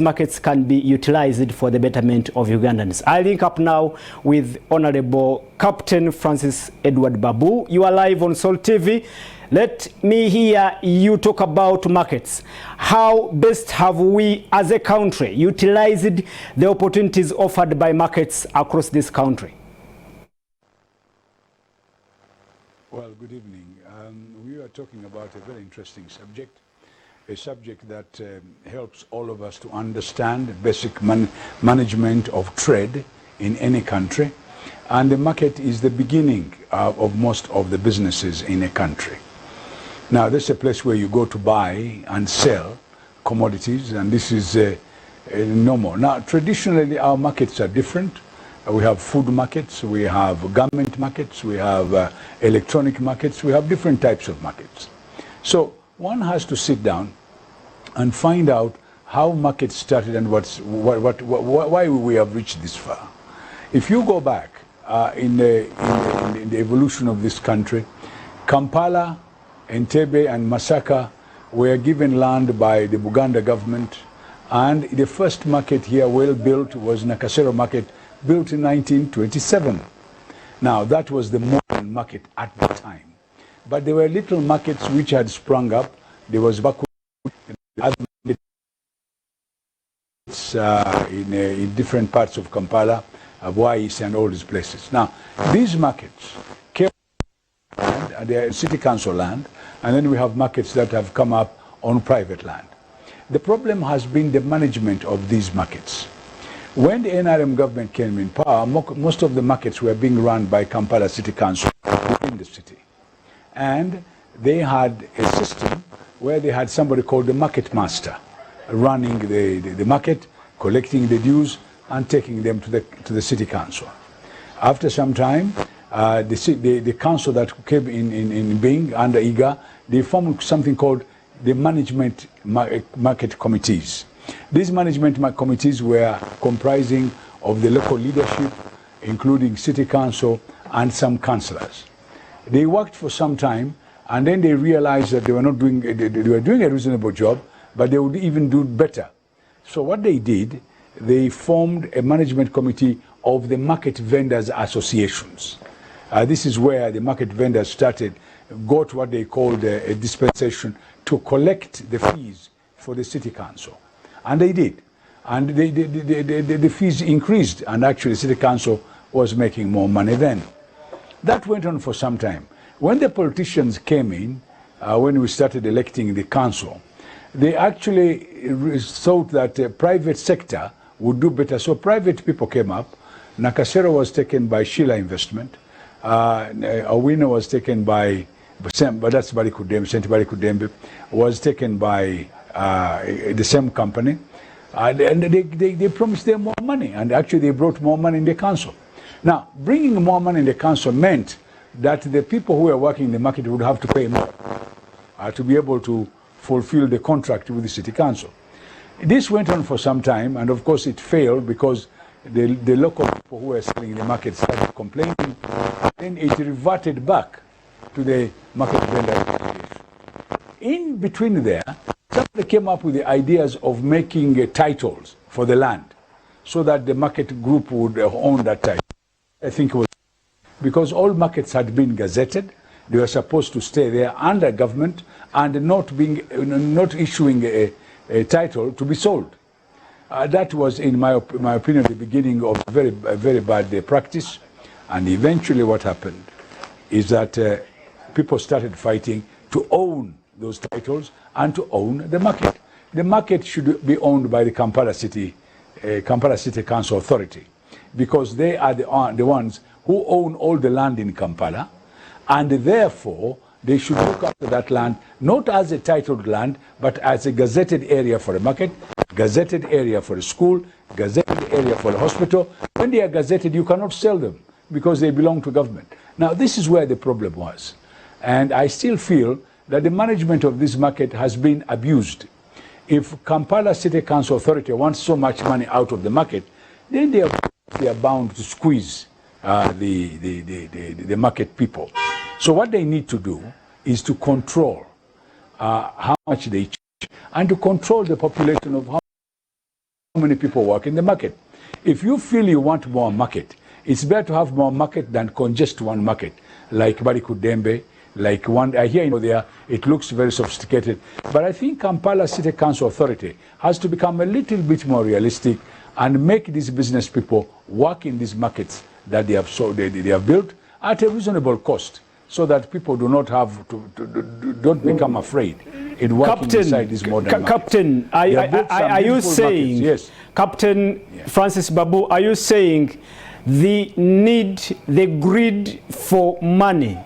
markets can be utilized for the betterment of Ugandans. I link up now with Honorable Captain Francis Edward Babu. You are live on Sol TV. Let me hear you talk about markets. How best have we as a country utilized the opportunities offered by markets across this country? Well, good evening. We are talking about a very interesting subject, a subject that helps all of us to understand basic management of trade in any country. And the market is the beginning of most of the businesses in a country. Now, this is a place where you go to buy and sell commodities, and this is normal. Now, traditionally, our markets are different. We have food markets, we have garment markets, we have electronic markets, we have different types of markets. So one has to sit down and find out how markets started and why we have reached this far. If you go back in the evolution of this country, Kampala, Entebbe and Masaka were given land by the Buganda government, and the first market here well built was Nakasero market, built in 1927. Now that was the modern market at the time. But there were little markets which had sprung up. There was Baku in different parts of Kampala, Abwais and all these places. Now these markets came and they are city council land, and then we have markets that have come up on private land. The problem has been the management of these markets. When the NRM government came in power, most of the markets were being run by Kampala City Council within the city. And they had a system where they had somebody called the market master running the market, collecting the dues and taking them to the city council. After some time, the council that came in being under IGA, they formed something called the management market committees. These management committees were comprising of the local leadership, including city council and some councillors. They worked for some time, and then they realized that they were doing a reasonable job, but they would even do better. So what they did, they formed a management committee of the market vendors associations. This is where the market vendors got what they called a dispensation to collect the fees for the city council. And they did. And the fees increased, and actually the city council was making more money then. That went on for some time. When the politicians came in, when we started electing the council, they actually thought that the private sector would do better. So private people came up. Nakasero was taken by Sheila Investment. Owino was taken by, but that's Barikudembe, St. Barikudembe, was taken by the same company, and they promised them more money, and actually they brought more money in the council. Now, bringing more money in the council meant that the people who were working in the market would have to pay more to be able to fulfill the contract with the city council. This went on for some time, and of course it failed because the local people who were selling in the market started complaining, and then it reverted back to the market vendor association. In between there, somebody came up with the ideas of making titles for the land so that the market group would own that title. I think it was because all markets had been gazetted. They were supposed to stay there under government and not issuing a title to be sold. That was, in my opinion, the beginning of a very bad practice. And eventually what happened is that people started fighting to own those titles and to own the market. The market should be owned by the Kampala City Council Authority, because they are the ones who own all the land in Kampala, and therefore they should look after that land not as a titled land, but as a gazetted area for a market, gazetted area for a school, gazetted area for a hospital. When they are gazetted, you cannot sell them because they belong to government. Now, this is where the problem was. And I still feel that the management of this market has been abused. If Kampala City Council Authority wants so much money out of the market, then they are bound to squeeze the market people. So what they need to do is to control how much they charge and to control the population of how how many people work in the market. If you feel you want more market, it's better to have more market than congest one market, like Barikudembe, like one, I hear there, it looks very sophisticated. But I think Kampala City Council Authority has to become a little bit more realistic and make these business people work in these markets that they have built at a reasonable cost, so that people do not have don't become afraid in working inside these modern markets. Captain, are you saying, yes. Captain Francis Babu, are you saying the need, the greed for money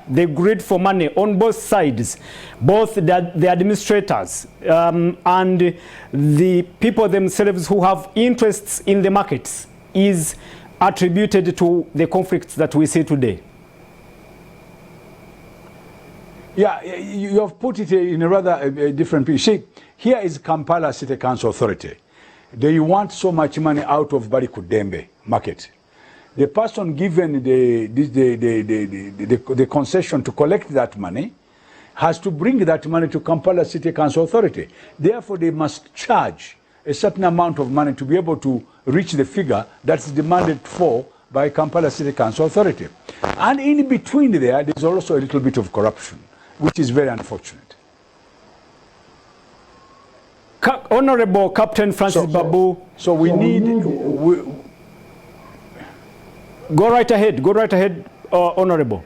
on both sides, both the administrators and the people themselves who have interests in the markets, is attributed to the conflicts that we see today? Yeah, you have put it in a rather different piece. See, here is Kampala City Council Authority. They want so much money out of Barikudembe market. The person given the concession to collect that money has to bring that money to Kampala City Council Authority. Therefore, they must charge a certain amount of money to be able to reach the figure that's demanded for by Kampala City Council Authority. And in between there's also a little bit of corruption, which is very unfortunate. Honorable Captain Francis Babu. So we need... Go right ahead, Honorable.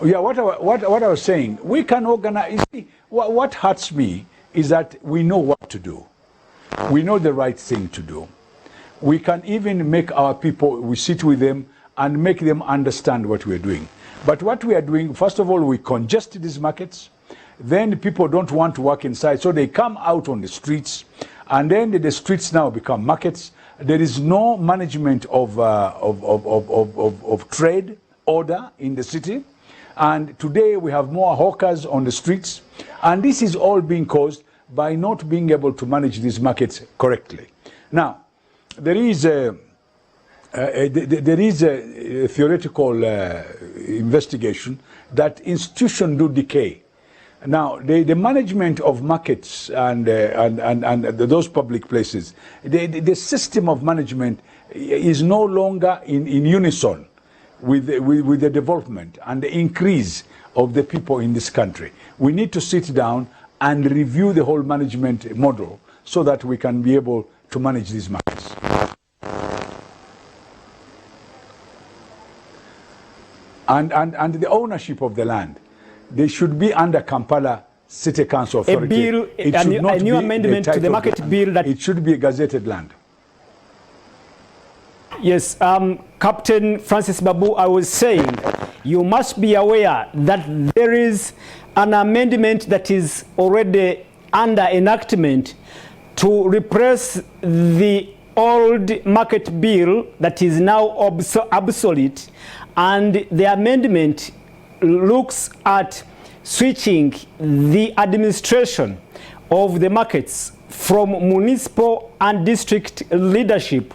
Yeah, what I was saying, we can organize. You see, what hurts me is that we know what to do. We know the right thing to do. We can even make our people, we sit with them and make them understand what we're doing. But what we are doing, first of all, we congest these markets. Then people don't want to work inside, so they come out on the streets. And then the streets now become markets. There is no management of trade order in the city. And today we have more hawkers on the streets. And this is all being caused by not being able to manage these markets correctly. Now, there is a theoretical investigation that institutions do decay. Now, the management of markets and those public places, the system of management is no longer in unison with the development and the increase of the people in this country. We need to sit down and review the whole management model so that we can be able to manage these markets. And the ownership of the land, they should be under Kampala City Council Authority. A new amendment to the market bill that... It should be a gazetted land. Yes, Captain Francis Babu, I was saying, you must be aware that there is an amendment that is already under enactment to replace the old market bill that is now obsolete, and the amendment looks at switching the administration of the markets from municipal and district leadership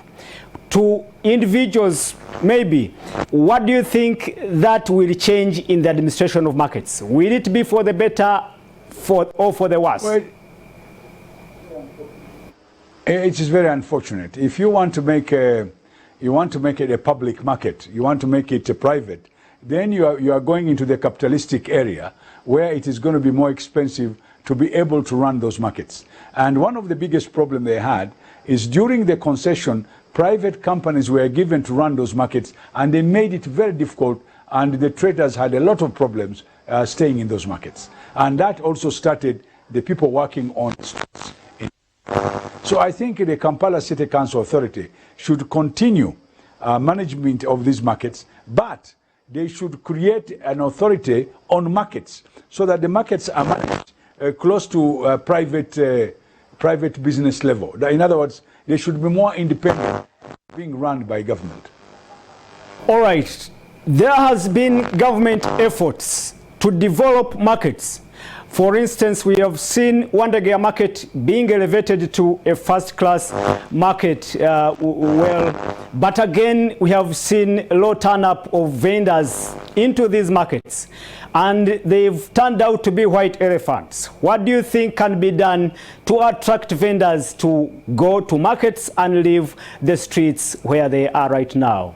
to individuals, maybe. What do you think that will change in the administration of markets? Will it be for the better or for the worse? Well, it is very unfortunate. If you want to make it a public market, you want to make it a private, then you are going into the capitalistic area where it is going to be more expensive to be able to run those markets. And one of the biggest problems they had is during the concession, private companies were given to run those markets, and they made it very difficult, and the traders had a lot of problems staying in those markets. And that also started the people working on the streets. So I think the Kampala City Council Authority should continue management of these markets, but they should create an authority on markets so that the markets are managed close to private business level. In other words, they should be more independent, being run by government. All right. There has been government efforts to develop markets, For instance, we have seen Wandegea market being elevated to a first-class market. But again, we have seen a low turn-up of vendors into these markets, and they've turned out to be white elephants. What do you think can be done to attract vendors to go to markets and leave the streets where they are right now?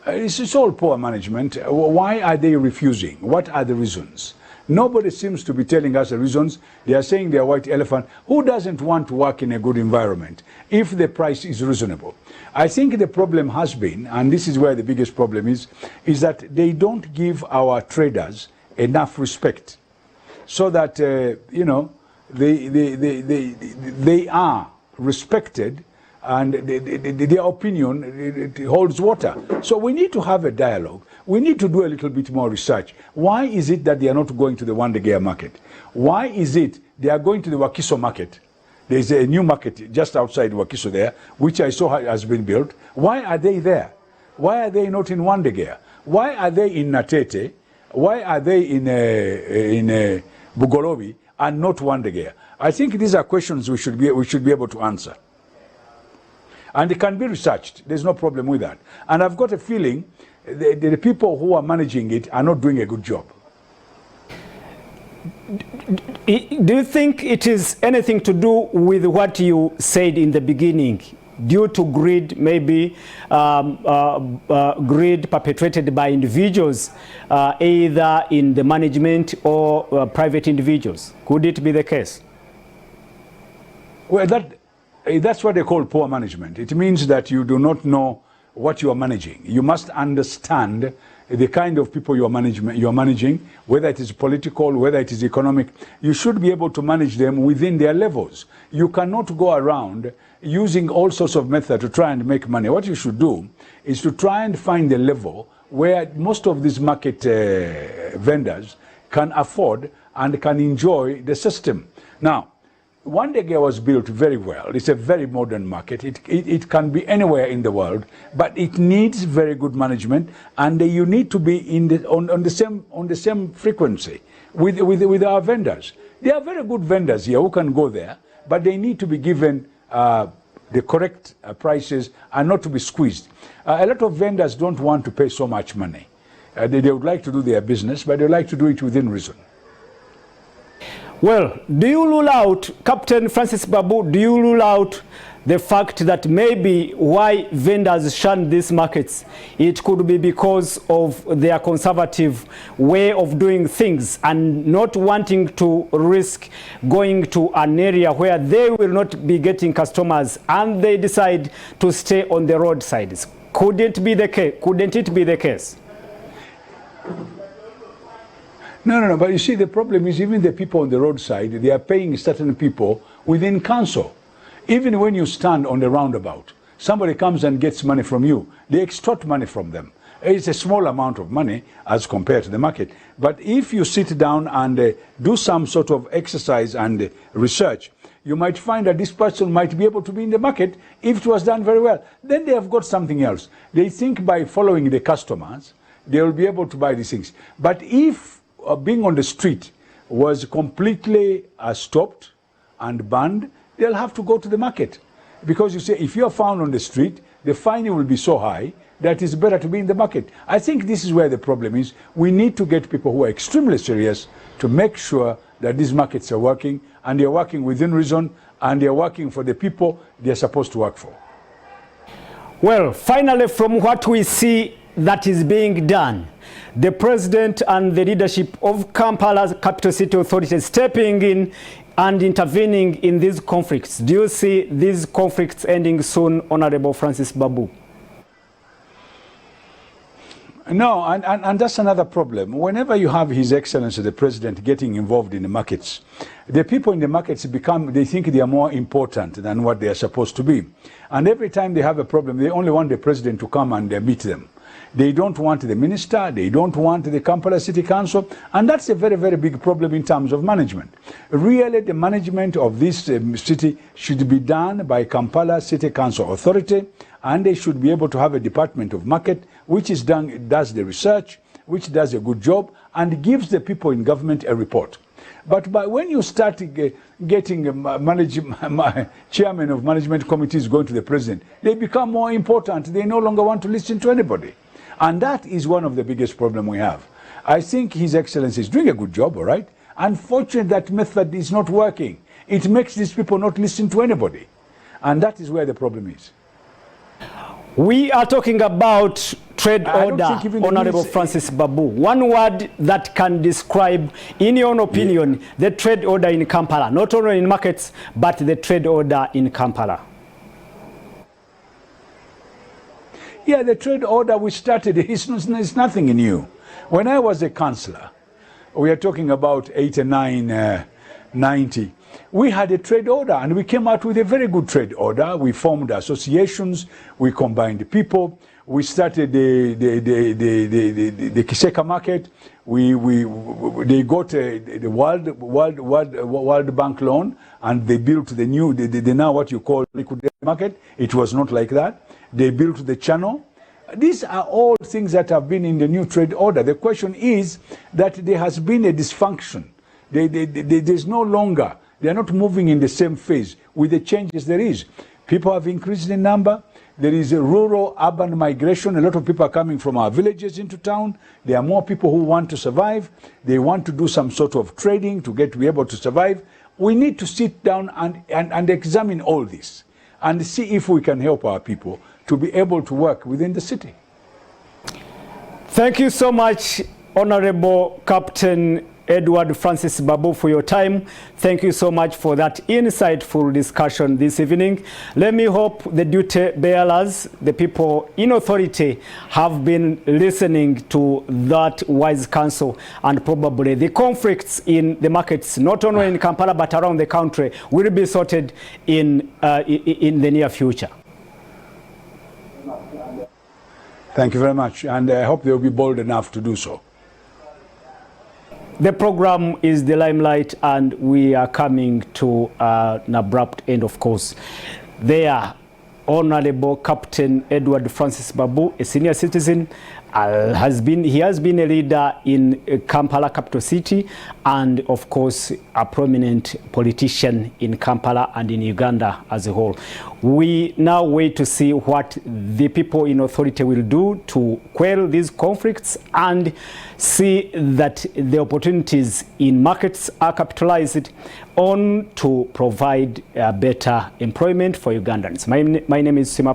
It's all poor management. Why are they refusing? What are the reasons? Nobody seems to be telling us the reasons. They are saying they are white elephant. Who doesn't want to work in a good environment if the price is reasonable? I think the problem has been, and this is where the biggest problem is that they don't give our traders enough respect so that, they are respected, and their opinion it holds water. So we need to have a dialogue. We need to do a little bit more research. Why is it that they are not going to the Wandegea market? Why is it they are going to the Wakiso market? There is a new market just outside Wakiso there, which I saw has been built. Why are they there? Why are they not in Wandegea? Why are they in Natete? Why are they in Bugolobi and not Wandegea? I think these are questions we should be able to answer. And it can be researched. There's no problem with that. And I've got a feeling the people who are managing it are not doing a good job. Do you think it is anything to do with what you said in the beginning, due to greed, maybe greed perpetrated by individuals, either in the management or private individuals? Could it be the case? Well, that's what they call poor management. It means that you do not know what you are managing. You must understand the kind of people you are managing, whether it is political, whether it is economic. You should be able to manage them within their levels. You cannot go around using all sorts of methods to try and make money. What you should do is to try and find a level where most of these market vendors can afford and can enjoy the system. Now, Wandegea was built very well. It's a very modern market. It can be anywhere in the world, but it needs very good management, and you need to be on the same frequency with our vendors. There are very good vendors here who can go there, but they need to be given the correct prices and not to be squeezed. A lot of vendors don't want to pay so much money. They would like to do their business, but they like to do it within reason. Well, do you rule out, Captain Francis Babu, do you rule out the fact that maybe why vendors shun these markets, it could be because of their conservative way of doing things and not wanting to risk going to an area where they will not be getting customers, and they decide to stay on the roadsides? Couldn't it be the case? No, but you see, the problem is even the people on the roadside, they are paying certain people within council. Even when you stand on the roundabout, somebody comes and gets money from you, they extort money from them. It's a small amount of money as compared to the market. But if you sit down and do some sort of exercise and research, you might find that this person might be able to be in the market if it was done very well. Then they have got something else. They think by following the customers, they will be able to buy these things. But if being on the street was completely stopped and banned, they'll have to go to the market. Because you say, if you're found on the street, the fine will be so high that it's better to be in the market. I think this is where the problem is. We need to get people who are extremely serious to make sure that these markets are working, and they're working within reason, and they're working for the people they're supposed to work for. Well, finally, from what we see that is being done, the president and the leadership of Kampala's capital city authority stepping in and intervening in these conflicts. Do you see these conflicts ending soon, Honorable Francis Babu? No, and that's another problem. Whenever you have His Excellency the President getting involved in the markets, the people in the markets they think they are more important than what they are supposed to be. And every time they have a problem, they only want the President to come and meet them. They don't want the minister, they don't want the Kampala City Council, and that's a very, very big problem in terms of management. Really, the management of this city should be done by Kampala City Council Authority, and they should be able to have a department of market which does the research which does a good job and gives the people in government a report. But when you start getting chairman of management committees going to the president, they become more important. They no longer want to listen to anybody. And that is one of the biggest problems we have. I think His Excellency is doing a good job, all right? Unfortunately, that method is not working. It makes these people not listen to anybody. And that is where the problem is. We are talking about trade order, Honorable Francis Babu. One word that can describe, in your own opinion, the trade order in Kampala, not only in markets, but the trade order in Kampala. Yeah, the trade order we started, it's nothing new. When I was a councillor, we are talking about 89, 90, we had a trade order and we came out with a very good trade order. We formed associations, we combined people, we started the Kiseka market, they got the World Bank loan and they built the new, now what you call liquid market. It was not like that. They built the channel. These are all things that have been in the new trade order. The question is that there has been a dysfunction. There's no longer, they are not moving in the same phase with the changes there is. People have increased in number. There is a rural-urban migration. A lot of people are coming from our villages into town. There are more people who want to survive. They want to do some sort of trading to be able to survive. We need to sit down and examine all this and see if we can help our people to be able to work within the city. Thank you so much, Honorable Captain Edward Francis Babu, for your time. Thank you so much for that insightful discussion this evening. Let me hope the duty bearers, the people in authority, have been listening to that wise counsel, and probably the conflicts in the markets, not only in Kampala but around the country, will be sorted in the near future. Thank you very much, and I hope they'll be bold enough to do so. The program is The Limelight, and we are coming to an abrupt end, of course. There, Honorable Captain Edward Francis Babu, a senior citizen, he has been a leader in Kampala, capital city, and of course a prominent politician in Kampala and in Uganda as a whole. We now wait to see what the people in authority will do to quell these conflicts and see that the opportunities in markets are capitalized on to provide better employment for Ugandans. My name is Sima.